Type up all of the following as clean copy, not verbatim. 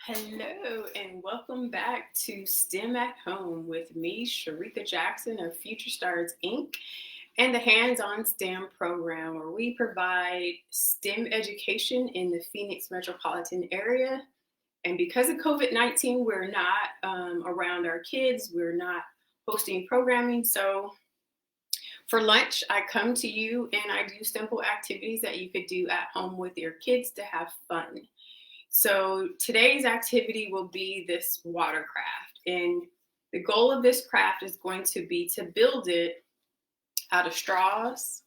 Hello and welcome back to STEM at Home with me, Sharika Jackson of Future Stars Inc. and the Hands-on STEM program where we provide STEM education in the Phoenix metropolitan area. And because of COVID-19, we're not around our kids, we're not hosting programming. So for lunch, I come to you and I do simple activities that you could do at home with your kids to have fun. So today's activity will be this watercraft. And the goal of this craft is going to be to build it out of straws,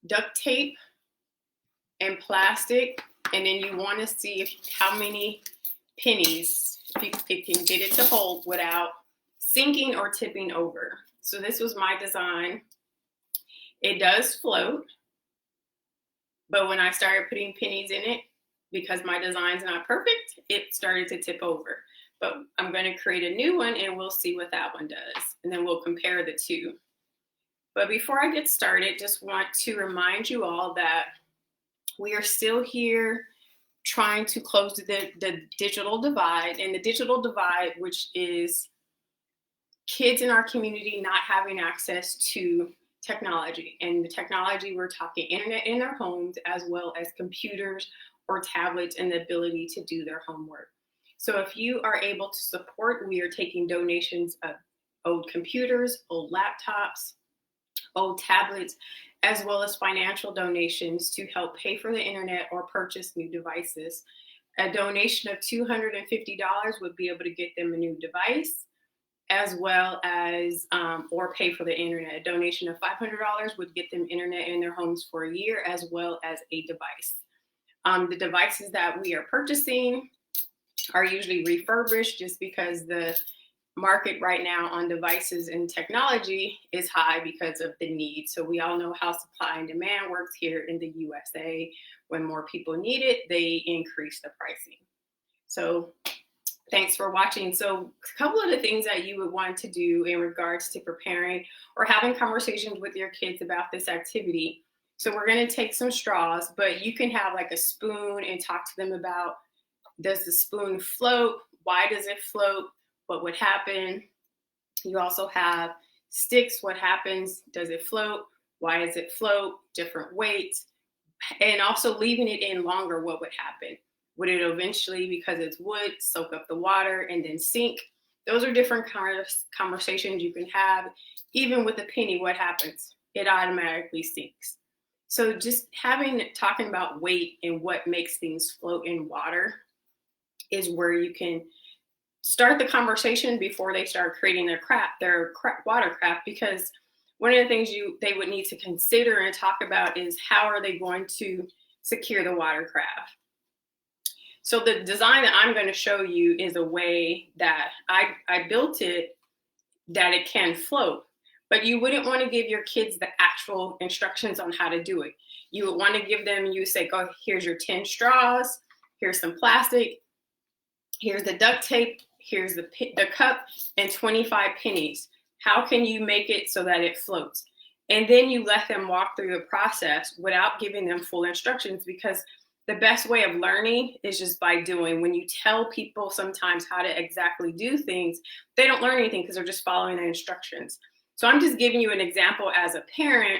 duct tape, and plastic. And then you want to see how many pennies it can get it to hold without sinking or tipping over. So this was my design. It does float, but when I started putting pennies in it, because my design's not perfect, it started to tip over. But I'm going to create a new one and we'll see what that one does. And then we'll compare the two. But before I get started, just want to remind you all that we are still here trying to close the digital divide. And the digital divide, which is kids in our community not having access to technology. And the technology, we're talking internet in their homes, as well as computers or tablets and the ability to do their homework. So if you are able to support, we are taking donations of old computers, old laptops, old tablets, as well as financial donations to help pay for the internet or purchase new devices. A donation of $250 would be able to get them a new device, as well as, or pay for the internet. A donation of $500 would get them internet in their homes for a year, as well as a device. The devices that we are purchasing are usually refurbished just because the market right now on devices and technology is high because of the need. So we all know how supply and demand works here in the USA. When more people need it, they increase the pricing. So thanks for watching. So a couple of the things that you would want to do in regards to preparing or having conversations with your kids about this activity. So we're going to take some straws, but you can have like a spoon and talk to them about, does the spoon float? Why does it float? What would happen? You also have sticks. What happens? Does it float? Why does it float? Different weights. And also leaving it in longer, what would happen? Would it eventually, because it's wood, soak up the water and then sink? Those are different kind of conversations you can have. Even with a penny, what happens? It automatically sinks. So just talking about weight and what makes things float in water is where you can start the conversation before they start creating their watercraft, because one of the things they would need to consider and talk about is how are they going to secure the watercraft. So the design that I'm going to show you is a way that I built it that it can float. But you wouldn't want to give your kids the actual instructions on how to do it. You would want to give them, you say, go, here's your 10 straws, here's some plastic, here's the duct tape, here's the cup, and 25 pennies. How can you make it so that it floats? And then you let them walk through the process without giving them full instructions, because the best way of learning is just by doing. When you tell people sometimes how to exactly do things, they don't learn anything because they're just following the instructions. So I'm just giving you an example as a parent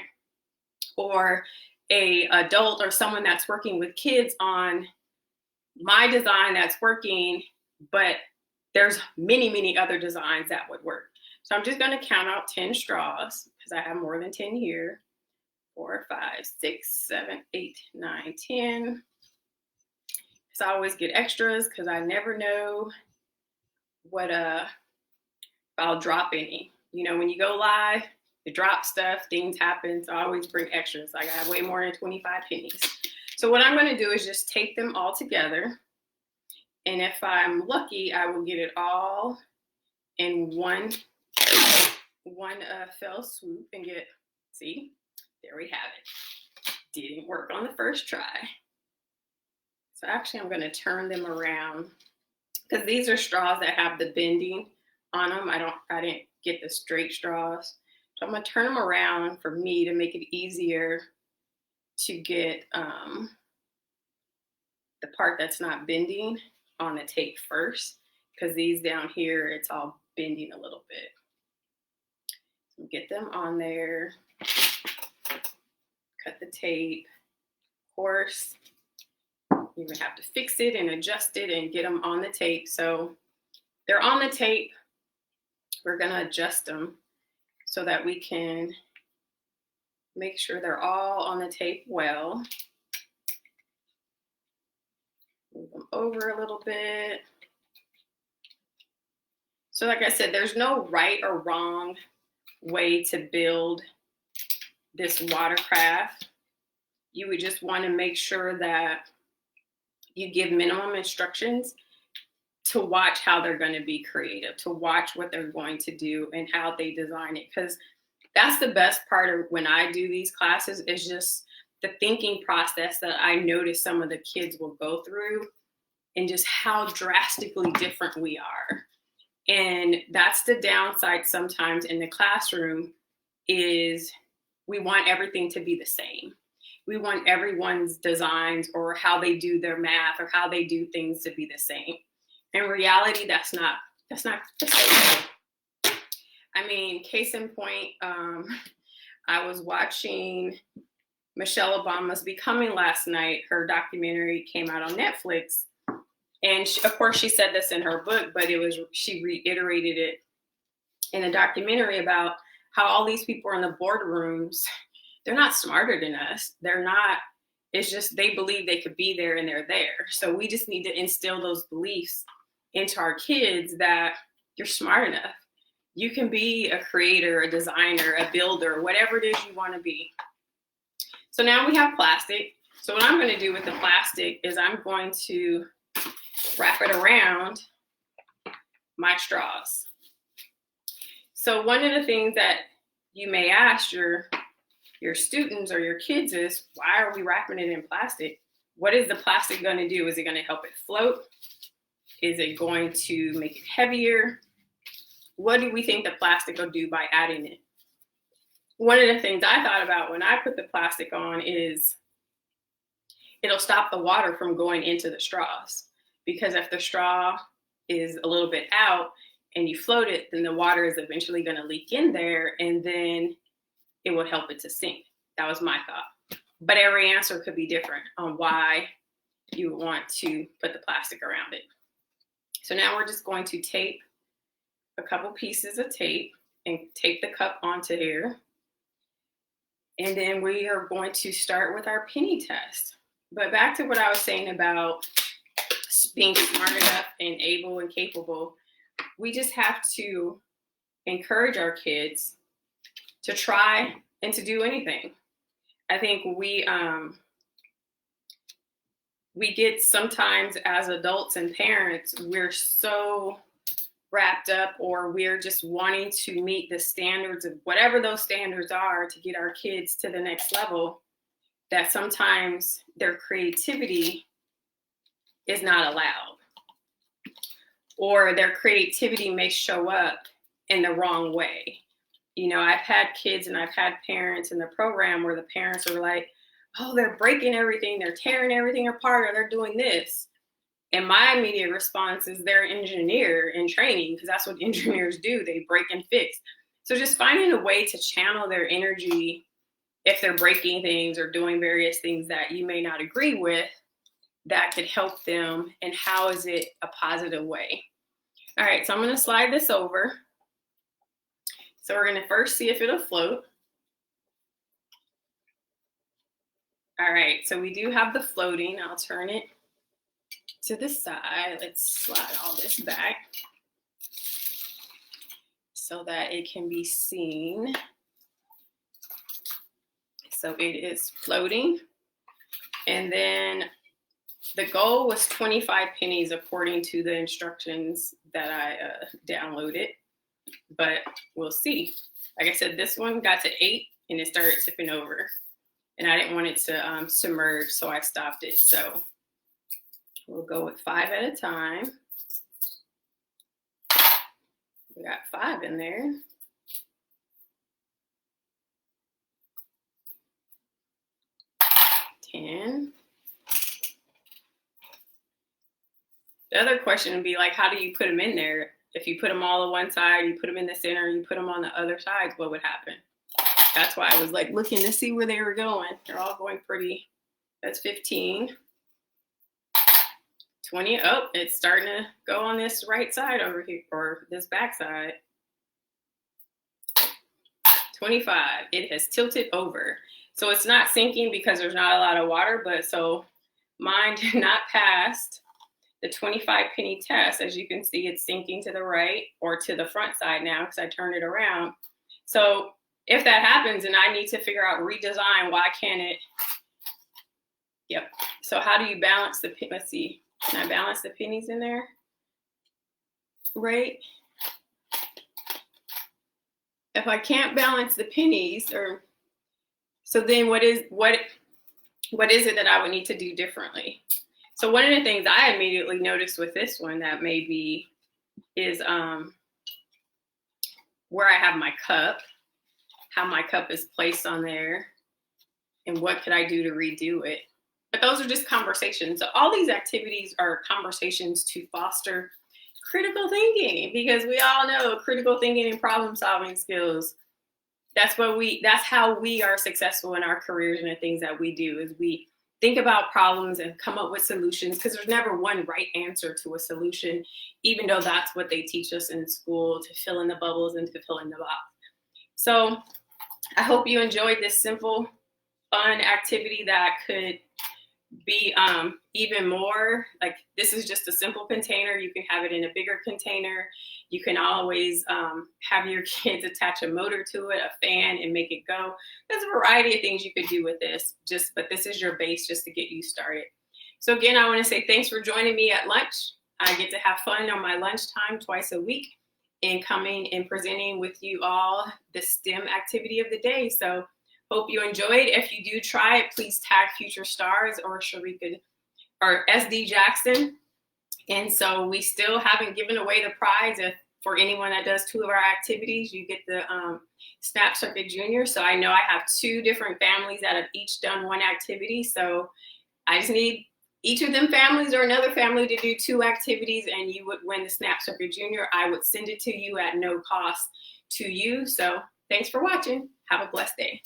or a adult or someone that's working with kids on my design that's working, but there's many, many other designs that would work. So I'm just going to count out 10 straws because I have more than 10 here. 4, 5, 6, 7, 8, 9, 10. Because I always get extras because I never know what if I'll drop any. You know, when you go live, you drop stuff, things happen. So I always bring extras. Like I have way more than 25 pennies. So what I'm going to do is just take them all together. And if I'm lucky, I will get it all in one fell swoop and get, see, there we have it. Didn't work on the first try. So actually I'm going to turn them around because these are straws that have the bending on them. I didn't get the straight straws. So I'm going to turn them around for me to make it easier to get the part that's not bending. on the tape first, because these down here, it's all bending a little bit. So get them on there, cut the tape. Of course, you're gonna have to fix it and adjust it and get them on the tape. So they're on the tape. We're gonna adjust them so that we can make sure they're all on the tape well. Move them over a little bit. So like I said, there's no right or wrong way to build this watercraft. You would just want to make sure that you give minimum instructions to watch how they're going to be creative, to watch what they're going to do and how they design it. Because that's the best part of when I do these classes, is just the thinking process that I notice some of the kids will go through, and just how drastically different we are. And that's the downside sometimes in the classroom, is we want everything to be the same. We want everyone's designs or how they do their math or how they do things to be the same. In reality, that's not the same. I mean, case in point, I was watching Michelle Obama's Becoming last night. Her documentary came out on Netflix. And she, of course, she said this in her book, but she reiterated it in a documentary about how all these people are in the boardrooms. They're not smarter than us. They're not. It's just they believe they could be there and they're there. So we just need to instill those beliefs into our kids that you're smart enough. You can be a creator, a designer, a builder, whatever it is you want to be. So now we have plastic. So what I'm going to do with the plastic is I'm going to wrap it around my straws. So one of the things that you may ask your students or your kids is, why are we wrapping it in plastic? What is the plastic going to do? Is it going to help it float? Is it going to make it heavier? What do we think the plastic will do by adding it? One of the things I thought about when I put the plastic on is it'll stop the water from going into the straws. Because if the straw is a little bit out and you float it, then the water is eventually going to leak in there, and then it will help it to sink. That was my thought. But every answer could be different on why you would want to put the plastic around it. So now we're just going to tape a couple pieces of tape and tape the cup onto here. And then we are going to start with our penny test. But back to what I was saying about being smart enough and able and capable, we just have to encourage our kids to try and to do anything. I think we get sometimes as adults and parents, we're so wrapped up, or we're just wanting to meet the standards of whatever those standards are to get our kids to the next level, that sometimes their creativity is not allowed, or their creativity may show up in the wrong way. You know, I've had kids and I've had parents in the program where the parents are like, oh, they're breaking everything, they're tearing everything apart, or they're doing this. And my immediate response is they're an engineer in training, because that's what engineers do. They break and fix. So just finding a way to channel their energy if they're breaking things or doing various things that you may not agree with, that could help them, and how is it a positive way. All right, so I'm going to slide this over. So we're going to first see if it'll float. All right, so we do have the floating. I'll turn it to the side. Let's slide all this back so that it can be seen. So it is floating. And then the goal was 25 pennies according to the instructions that I downloaded, but we'll see. Like I said, this one got to 8 and it started tipping over, and I didn't want it to submerge, so I stopped it. So we'll go with 5 at a time. We got 5 in there. 10. The other question would be like, how do you put them in there? If you put them all on one side, you put them in the center, you put them on the other sides, what would happen? That's why I was like looking to see where they were going. They're all going pretty. That's 15. 20. Oh, it's starting to go on this right side over here, or this back side. 25. It has tilted over. So it's not sinking because there's not a lot of water, but so mine did not pass the 25 penny test. As you can see, it's sinking to the right or to the front side now because I turned it around. So if that happens and I need to figure out redesign, why can't it? Yep. So how do you balance the, let's see, can I balance the pennies in there? Right. If I can't balance the pennies, or so then what is it that I would need to do differently? So one of the things I immediately noticed with this one that maybe is where I have my cup, how my cup is placed on there, and what could I do to redo it? But those are just conversations. So all these activities are conversations to foster critical thinking, because we all know critical thinking and problem solving skills. That's how we are successful in our careers and the things that we do, is we think about problems and come up with solutions, because there's never one right answer to a solution, even though that's what they teach us in school, to fill in the bubbles and to fill in the box. So I hope you enjoyed this simple, fun activity that could be even more like, this is just a simple container. You can have it in a bigger container. You can always have your kids attach a motor to it, a fan, and make it go. There's a variety of things you could do with this, but this is your base just to get you started. So again, I want to say thanks for joining me at lunch. I get to have fun on my lunchtime twice a week and coming and presenting with you all the STEM activity of the day. So hope you enjoyed. If you do try it, please tag Future Stars or Sharika or SD Jackson. And so we still haven't given away the prize. If for anyone that does 2 of our activities, you get the Snap Circuit Junior. So I know I have 2 different families that have each done 1 activity. So I just need each of them families or another family to do 2 activities, and you would win the Snap Circuit Junior. I would send it to you at no cost to you. So thanks for watching. Have a blessed day.